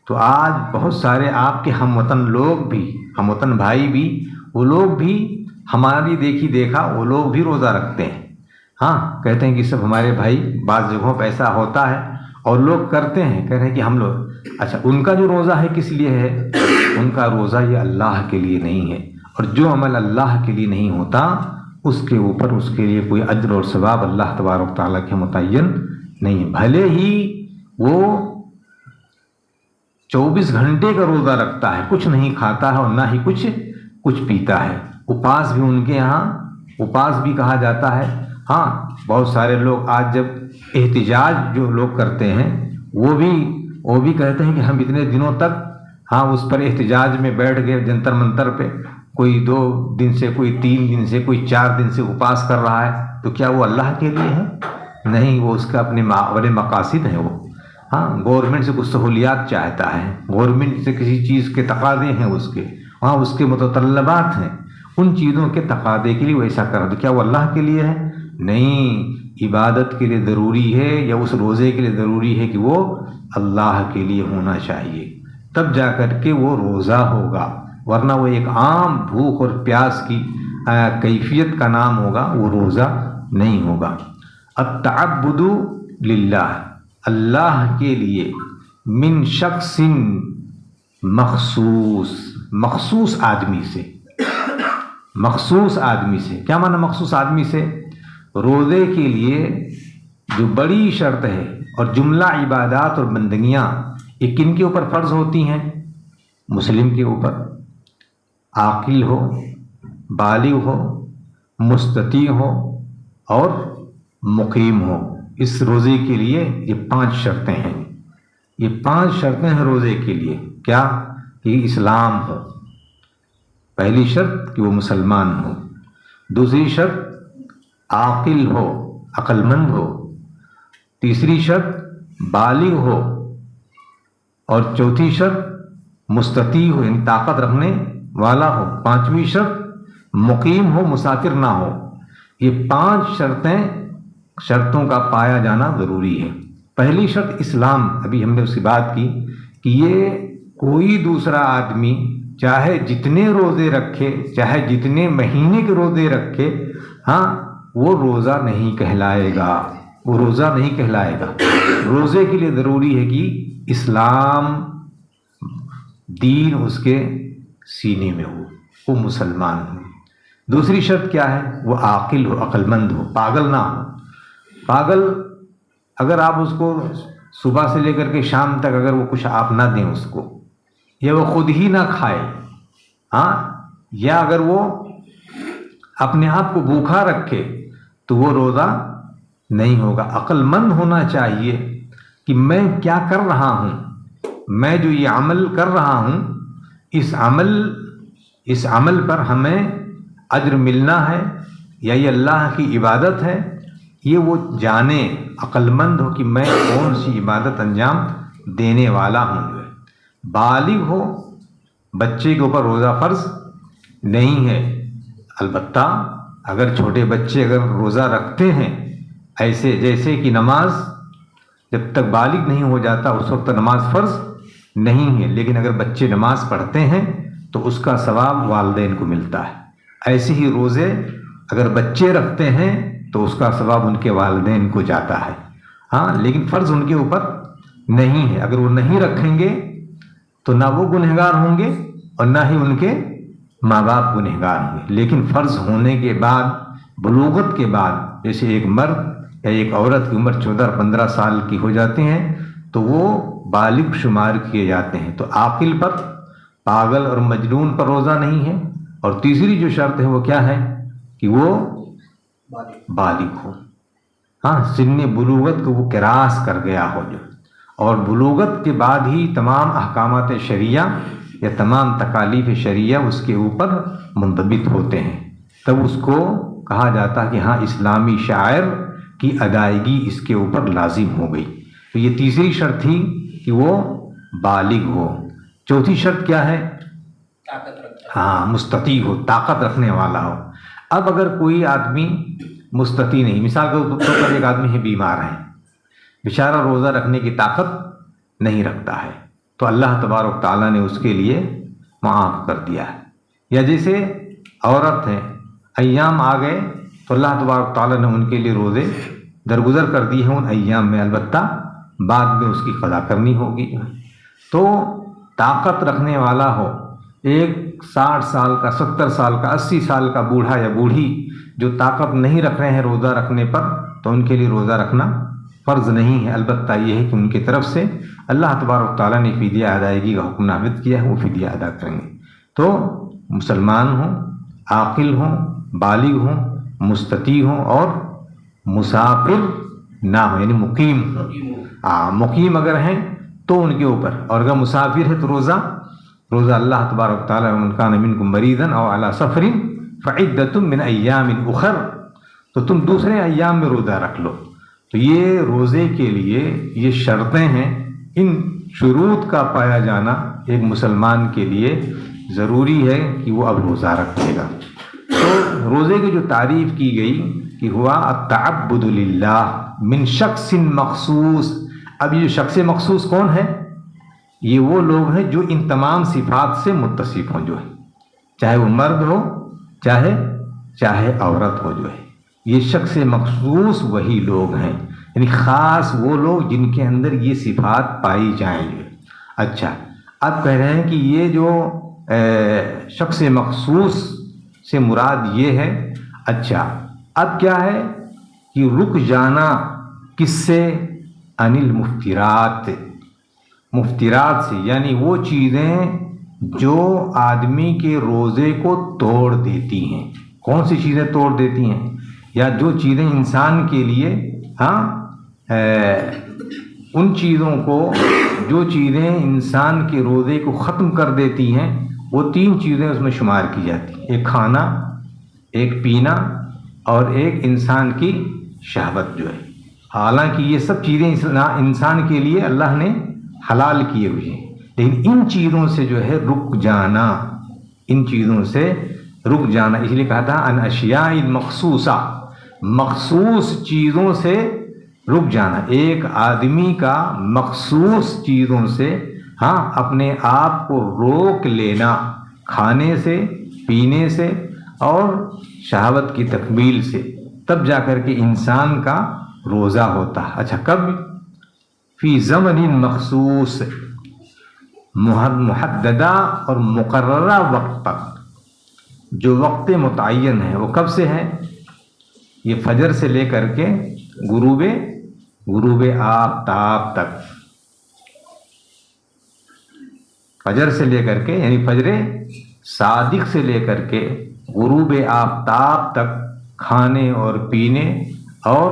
تو آج بہت سارے آپ کے ہم وطن لوگ بھی، ہم وطن بھائی بھی، وہ لوگ بھی ہماری دیکھا وہ لوگ بھی روزہ رکھتے ہیں۔ کہتے ہیں کہ سب ہمارے بھائی، بعض جگہوں پہ ایسا ہوتا ہے اور لوگ کرتے ہیں، کہہ رہے ہیں کہ ہم لوگ، اچھا ان کا جو روزہ ہے کس لیے ہے؟ ان کا روزہ یہ اللہ کے لیے نہیں ہے، اور جو عمل اللہ کے لیے نہیں ہوتا اس کے اوپر اس کے لیے کوئی اجر اور ثواب اللہ تبارک تعالیٰ کے متعین نہیں ہے۔ بھلے ہی وہ 24 گھنٹے کا روزہ رکھتا ہے، کچھ نہیں کھاتا ہے اور نہ ہی کچھ پیتا ہے۔ اپاس بھی ان کے یہاں اپاس بھی کہا جاتا ہے۔ بہت سارے لوگ آج جب احتجاج جو لوگ کرتے ہیں وہ بھی کہتے ہیں کہ ہم اتنے دنوں تک اس پر احتجاج میں بیٹھ گئے جنتر منتر پہ، کوئی 2 دن سے، کوئی 3 دن سے، کوئی 4 دن سے اپاس کر رہا ہے، تو کیا وہ اللہ کے لیے ہے؟ نہیں، وہ اس کا اپنے بڑے مقاصد ہیں۔ وہ گورنمنٹ سے کچھ سہولیات چاہتا ہے، گورنمنٹ سے کسی چیز کے تقاضے ہیں، اس کے متطلبات ہیں، ان چیزوں کے تقاضے کے لیے وہ ایسا کر، تو کیا وہ اللہ کے لیے ہے؟ نہیں، عبادت کے لیے ضروری ہے یا اس روزے کے لیے ضروری ہے کہ وہ اللہ کے لیے ہونا چاہیے، تب جا کر کے وہ روزہ ہوگا، ورنہ وہ ایک عام بھوک اور پیاس کی کیفیت کا نام ہوگا، وہ روزہ نہیں ہوگا۔ التعبد للہ، اللہ کے لیے، من شخص مخصوص آدمی سے، مخصوص آدمی سے، کیا معنی مخصوص آدمی سے؟ روزے کے لیے جو بڑی شرط ہے اور جملہ عبادات اور بندگیاں یہ کن کے اوپر فرض ہوتی ہیں؟ مسلم کے اوپر، عاقل ہو، بالغ ہو، مستطیع ہو اور مقیم ہو۔ اس روزے کے لیے یہ 5 شرطیں ہیں، یہ 5 شرطیں ہیں روزے کے لیے۔ کیا؟ کہ اسلام ہو، پہلی شرط کہ وہ مسلمان ہو، دوسری شرط عاقل ہو، عقل مند ہو، تیسری شرط بالغ ہو، اور چوتھی شرط مستطیع ہو، یعنی طاقت رکھنے والا ہو، پانچویں شرط مقیم ہو، مسافر نہ ہو۔ یہ 5 شرطوں کا پایا جانا ضروری ہے۔ پہلی شرط اسلام، ابھی ہم نے اس کی بات کی کہ یہ کوئی دوسرا آدمی چاہے جتنے روزے رکھے، چاہے جتنے مہینے کے روزے رکھے، ہاں وہ روزہ نہیں کہلائے گا، وہ روزہ نہیں کہلائے گا۔ روزے کے لیے ضروری ہے کہ اسلام دین اس کے سینے میں ہو، وہ مسلمان ہو۔ دوسری شرط کیا ہے؟ وہ عاقل ہو، عقل مند ہو، پاگل نہ ہو۔ پاگل اگر آپ اس کو صبح سے لے کر کے شام تک اگر وہ کچھ آپ نہ دیں اس کو، یا وہ خود ہی نہ کھائے، ہاں، یا اگر وہ اپنے آپ کو بھوکھا رکھے تو وہ روزہ نہیں ہوگا۔ عقل مند ہونا چاہیے کہ میں کیا کر رہا ہوں، میں جو یہ عمل کر رہا ہوں، اس عمل پر ہمیں اجر ملنا ہے یا یہ اللہ کی عبادت ہے، یہ وہ جانے، عقل مند ہو کہ میں کون سی عبادت انجام دینے والا ہوں۔ جو ہے بالغ ہو، بچے کے اوپر روزہ فرض نہیں ہے، البتہ اگر چھوٹے بچے اگر روزہ رکھتے ہیں، ایسے جیسے کہ نماز جب تک بالغ نہیں ہو جاتا اس وقت نماز فرض نہیں ہے، لیکن اگر بچے نماز پڑھتے ہیں تو اس کا ثواب والدین کو ملتا ہے۔ ایسے ہی روزے اگر بچے رکھتے ہیں تو اس کا ثواب ان کے والدین کو جاتا ہے، ہاں، لیکن فرض ان کے اوپر نہیں ہے۔ اگر وہ نہیں رکھیں گے تو نہ وہ گنہگار ہوں گے اور نہ ہی ان کے ماں باپ گنہگار ہوں گے۔ لیکن فرض ہونے کے بعد، بلوغت کے بعد، جیسے ایک مرد یا ایک عورت کی عمر 14-15 سال کی ہو جاتی ہیں تو وہ بالغ شمار کیے جاتے ہیں۔ تو عاقل پر، پاگل اور مجنون پر روزہ نہیں ہے۔ اور تیسری جو شرط ہے وہ کیا ہے کہ وہ بالغ ہو، ہاں، سن بلوغت کو وہ کراس کر گیا ہو جو، اور بلوغت کے بعد ہی تمام احکامات شرعیہ یا تمام تکالیف شرعیہ اس کے اوپر منضبط ہوتے ہیں، تب اس کو کہا جاتا ہے کہ ہاں اسلامی شعائر کی ادائیگی اس کے اوپر لازم ہو گئی۔ تو یہ تیسری شرط تھی کہ وہ بالغ ہو۔ چوتھی شرط کیا ہے؟ ہاں، مستطیع ہو، طاقت رکھنے والا ہو۔ اب اگر کوئی آدمی مستطیع نہیں، مثال کے طور پر ایک آدمی ہے بیمار ہے، بیچارہ روزہ رکھنے کی طاقت نہیں رکھتا ہے، تو اللہ تبارک تعالیٰ نے اس کے لیے معاف کر دیا ہے۔ یا جیسے عورت ہے، ایام آ گئے تو اللہ تبارک تعالیٰ نے ان کے لیے روزے درگزر کر دی ہیں ان ایام میں، البتہ بعد میں اس کی قضا کرنی ہوگی۔ تو طاقت رکھنے والا ہو، ایک 60 سال کا، 70 سال کا، 80 سال کا بوڑھا یا بوڑھی جو طاقت نہیں رکھ رہے ہیں روزہ رکھنے پر، تو ان کے لیے روزہ رکھنا فرض نہیں ہے، البتہ یہ ہے کہ ان کی طرف سے اللہ تبارک تعالیٰ نے فدیہ ادائیگی کا حکم نافذ کیا ہے، وہ فدیہ ادا کریں گے۔ تو مسلمان ہوں، عاقل ہوں، بالغ ہوں، مستطیع ہوں اور مسافر نہ ہو، یعنی مقیم ہوں۔ مقیم اگر ہیں تو ان کے اوپر، اور اگر مسافر ہے تو روزہ اللہ تبارک تعالیٰ من کان منکم مریضا او علی سفر فعدۃ من ایام اخر، تو تم دوسرے ایام میں روزہ رکھ لو۔ تو یہ روزے کے لیے یہ شرطیں ہیں، ان شروط کا پایا جانا ایک مسلمان کے لیے ضروری ہے کہ وہ اب روزہ رکھے گا۔ تو روزے کی جو تعریف کی گئی کہ ہوا التعبد للہ من شخص مخصوص۔ اب یہ شخص مخصوص کون ہے؟ یہ وہ لوگ ہیں جو ان تمام صفات سے متصف ہوں، جو ہے چاہے وہ مرد ہو چاہے عورت ہو، جو ہے یہ شخص مخصوص وہی لوگ ہیں، یعنی خاص وہ لوگ جن کے اندر یہ صفات پائی جائیں گے۔ اچھا، اب کہہ رہے ہیں کہ یہ جو شخص مخصوص سے مراد یہ ہے۔ اچھا، اب کیا ہے کہ رک جانا کس سے؟ عن المفترات، مفترات سے، یعنی وہ چیزیں جو آدمی کے روزے کو توڑ دیتی ہیں۔ کون سی چیزیں توڑ دیتی ہیں؟ یا جو چیزیں انسان کے لیے، ان چیزوں کو، جو چیزیں انسان کے روزے کو ختم کر دیتی ہیں، وہ 3 چیزیں اس میں شمار کی جاتی ہیں، ایک کھانا، ایک پینا اور ایک انسان کی شہوت جو ہے۔ حالانکہ یہ سب چیزیں انسان کے لیے اللہ نے حلال کیے ہوئے ہیں، لیکن ان چیزوں سے جو ہے رک جانا، ان چیزوں سے رک جانا، اس لیے کہا تھا ان اشیاء مخصوصہ، مخصوص چیزوں سے رک جانا۔ ایک آدمی کا مخصوص چیزوں سے اپنے آپ کو روک لینا، کھانے سے، پینے سے اور شہوت کی تکمیل سے، تب جا کر کے انسان کا روزہ ہوتا ہے۔ اچھا کب؟ فی زمن مخصوص، محددہ اور مقررہ وقت تک۔ جو وقت متعین ہے وہ کب سے ہے؟ یہ فجر سے لے کر کے غروب آفتاب تک، فجر سے لے کر کے یعنی فجر صادق سے لے کر کے غروب آفتاب تک کھانے اور پینے اور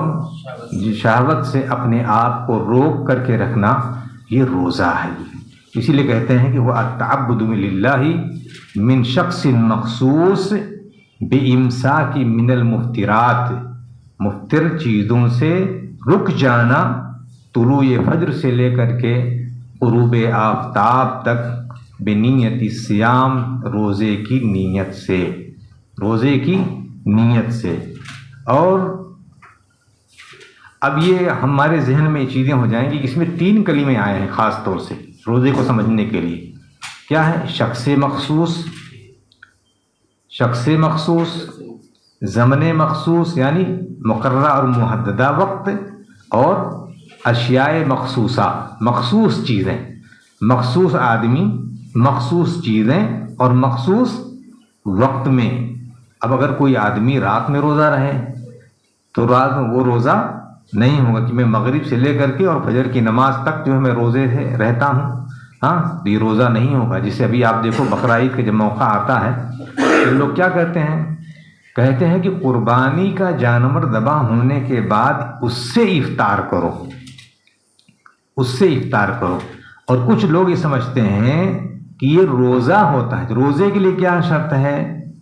شہوت سے اپنے آپ کو روک کر کے رکھنا، یہ روزہ ہے۔ اسی لیے کہتے ہیں کہ وہ التعبد للہ من شخص مخصوص بامساک من المفترات، مفتر چیزوں سے رک جانا طلوع فجر سے لے کر کے غروب آفتاب تک، بنیت الصیام، روزے کی نیت سے، روزے کی نیت سے۔ اور اب یہ ہمارے ذہن میں یہ چیزیں ہو جائیں گی، اس میں 3 کلمے آئے ہیں خاص طور سے روزے کو سمجھنے کے لیے۔ کیا ہے؟ شخص مخصوص، شخص مخصوص، زمن مخصوص یعنی مقررہ اور محددہ وقت، اور اشیاء مخصوصہ، مخصوص چیزیں، مخصوص آدمی، مخصوص چیزیں اور مخصوص وقت میں۔ اب اگر کوئی آدمی رات میں روزہ رہے تو رات میں وہ روزہ نہیں ہوگا کہ میں مغرب سے لے کر کے اور فجر کی نماز تک جو ہے میں روزے سے رہتا ہوں، ہاں تو یہ روزہ نہیں ہوگا۔ جسے ابھی آپ دیکھو بقرعید کا جب موقع آتا ہے تو لوگ کیا کہتے ہیں کہ قربانی کا جانور ذبح ہونے کے بعد اس سے افطار کرو، اس سے افطار کرو۔ اور کچھ لوگ یہ سمجھتے ہیں کہ یہ روزہ ہوتا ہے۔ روزے کے لیے کیا شرط ہے؟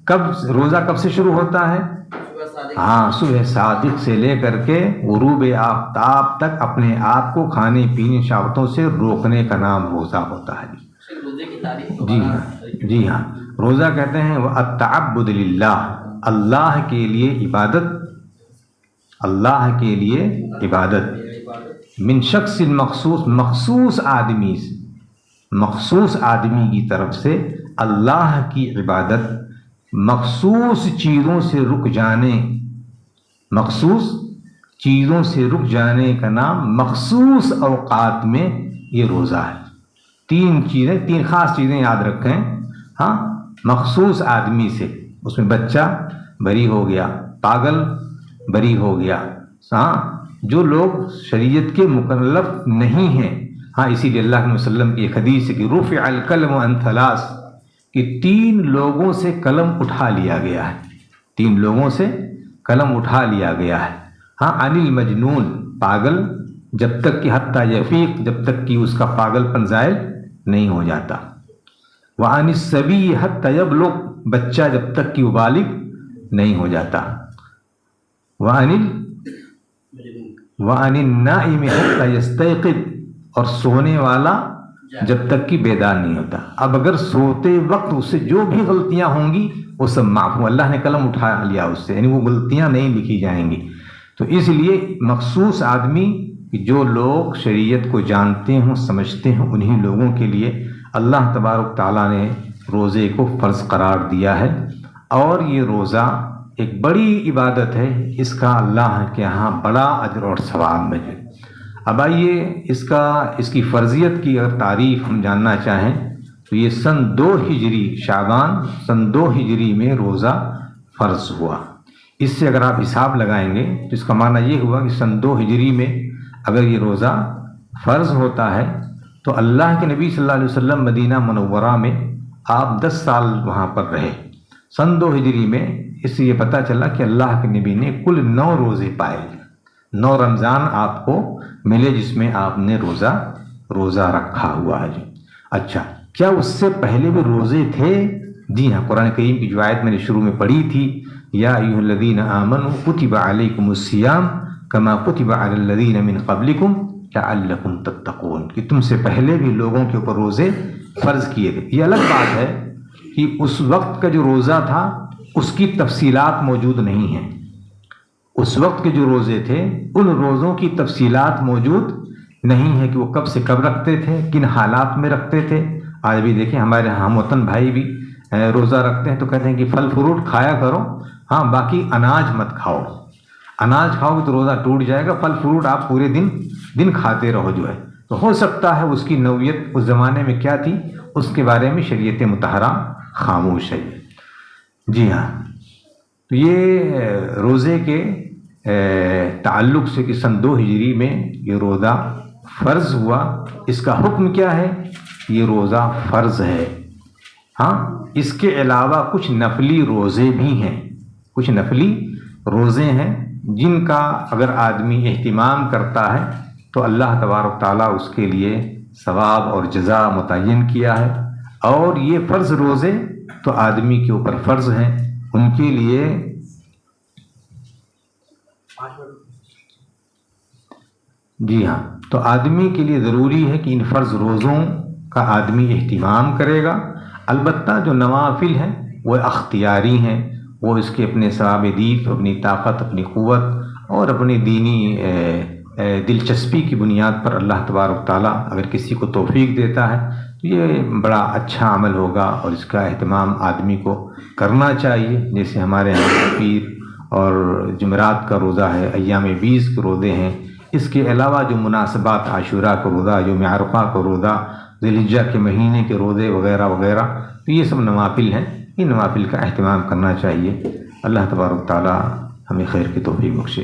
کب روزہ کب سے شروع ہوتا ہے؟ ہاں، صبح صادق سے لے کر کے غروب آفتاب تک اپنے آپ کو کھانے پینے شہوتوں سے روکنے کا نام روزہ ہوتا ہے۔ جی ہاں، جی ہاں، روزہ کہتے ہیں وہ التعبد للہ، اللہ کے لیے عبادت، اللہ کے لیے عبادت، من شخص مخصوص، مخصوص آدمی سے، مخصوص آدمی کی طرف سے اللہ کی عبادت، مخصوص چیزوں سے رک جانے، مخصوص چیزوں سے رک جانے کا نام مخصوص اوقات میں یہ روزہ ہے۔ 3 چیزیں، 3 خاص چیزیں یاد رکھیں۔ ہاں، مخصوص آدمی سے، اس میں بچہ بری ہو گیا، پاگل بری ہو گیا، ہاں جو لوگ شریعت کے مکلف نہیں ہیں۔ ہاں، اسی لیے اللہ علیہ وسلم کی ایک حدیث ہے کہ رفع القلم عن 3، کہ 3 لوگوں سے قلم اٹھا لیا گیا ہے، 3 لوگوں سے قلم اٹھا لیا گیا ہے۔ ہاں، عن المجنون، پاگل، جب تک کہ حتیٰ یفیق، جب تک کہ اس کا پاگل پن زائل نہیں ہو جاتا، وعن الصبی حتیٰ یبلغ، بچہ جب تک کہ وہ بالغ نہیں ہو جاتا، وعن النائم حتیٰ یستیقظ، اور سونے والا جب تک کہ بیدار نہیں ہوتا۔ اب اگر سوتے وقت اس سے جو بھی غلطیاں ہوں گی وہ سب معاف ہوں، اللہ نے قلم اٹھا لیا اس سے، یعنی وہ غلطیاں نہیں لکھی جائیں گی۔ تو اس لیے مخصوص آدمی، جو لوگ شریعت کو جانتے ہوں سمجھتے ہیں، انہی لوگوں کے لیے اللہ تبارک تعالیٰ نے روزے کو فرض قرار دیا ہے۔ اور یہ روزہ ایک بڑی عبادت ہے، اس کا اللہ کے ہاں بڑا اجر اور ثواب ہے۔ اب آئیے اس کی فرضیت کی اگر تعریف ہم جاننا چاہیں تو یہ سن 2 ہجری، شعبان سن 2 ہجری میں روزہ فرض ہوا۔ اس سے اگر آپ حساب لگائیں گے تو اس کا معنی یہ ہوا کہ سن 2 ہجری میں اگر یہ روزہ فرض ہوتا ہے تو اللہ کے نبی صلی اللہ علیہ وسلم مدینہ منورہ میں آپ 10 سال وہاں پر رہے۔ سن 2 ہجری میں اس سے یہ پتہ چلا کہ اللہ کے نبی نے کل 9 روزے پائے، 9 رمضان آپ کو ملے جس میں آپ نے روزہ رکھا ہوا ہے۔ اچھا، کیا اس سے پہلے بھی روزے تھے؟ جی ہاں، قرآن کریم کی جو آیت میں نے شروع میں پڑھی تھی، یا ایھا الذین آمنوا کتب علیکم الصیام کما کتب علی الذین من قبلکم لعلکم تتقون، کہ تم سے پہلے بھی لوگوں کے اوپر روزے فرض کیے گئے۔ یہ الگ بات ہے کہ اس وقت کا جو روزہ تھا اس کی تفصیلات موجود نہیں ہیں، اس وقت کے جو روزے تھے ان روزوں کی تفصیلات موجود نہیں ہے کہ وہ کب سے کب رکھتے تھے، کن حالات میں رکھتے تھے۔ آج بھی دیکھیں ہمارے ہم وطن بھائی بھی روزہ رکھتے ہیں تو کہتے ہیں کہ پھل فروٹ کھایا کرو، ہاں باقی اناج مت کھاؤ، اناج کھاؤ گے تو روزہ ٹوٹ جائے گا، پھل فروٹ آپ پورے دن کھاتے رہو جو ہے۔ تو ہو سکتا ہے اس کی نوعیت اس زمانے میں کیا تھی، اس کے بارے میں شریعت مطہرہ خاموش ہے۔ جی ہاں، تو یہ روزے کے تعلق سے کہ سن 2 ہجری میں یہ روزہ فرض ہوا، اس کا حکم کیا ہے؟ یہ روزہ فرض ہے۔ ہاں، اس کے علاوہ کچھ نفلی روزے بھی ہیں، کچھ نفلی روزے ہیں جن کا اگر آدمی اہتمام کرتا ہے تو اللہ تبارک تعالیٰ اس کے لیے ثواب اور جزا متعین کیا ہے۔ اور یہ فرض روزے تو آدمی کے اوپر فرض ہیں، ان کے لیے جی ہاں، تو آدمی کے لیے ضروری ہے کہ ان فرض روزوں کا آدمی اہتمام کرے گا۔ البتہ جو نوافل ہیں وہ اختیاری ہیں، وہ اس کے اپنے ثواب دید، اپنی طاقت، اپنی قوت اور اپنی دینی دلچسپی کی بنیاد پر اللہ تبارک تعالیٰ اگر کسی کو توفیق دیتا ہے تو یہ بڑا اچھا عمل ہوگا اور اس کا اہتمام آدمی کو کرنا چاہیے۔ جیسے ہمارے یہاں پیر اور جمعرات کا روزہ ہے، ایام 20 کے روزے ہیں، اس کے علاوہ جو مناسبات، عاشوراء کا روزہ، یوم عرفہ کا روزہ، ذی الحجہ کے مہینے کے روزے وغیرہ وغیرہ، تو یہ سب نوافل ہیں، ان نوافل کا اہتمام کرنا چاہیے۔ اللہ تبارک تعالیٰ ہمیں خیر کی توفیق بخشے۔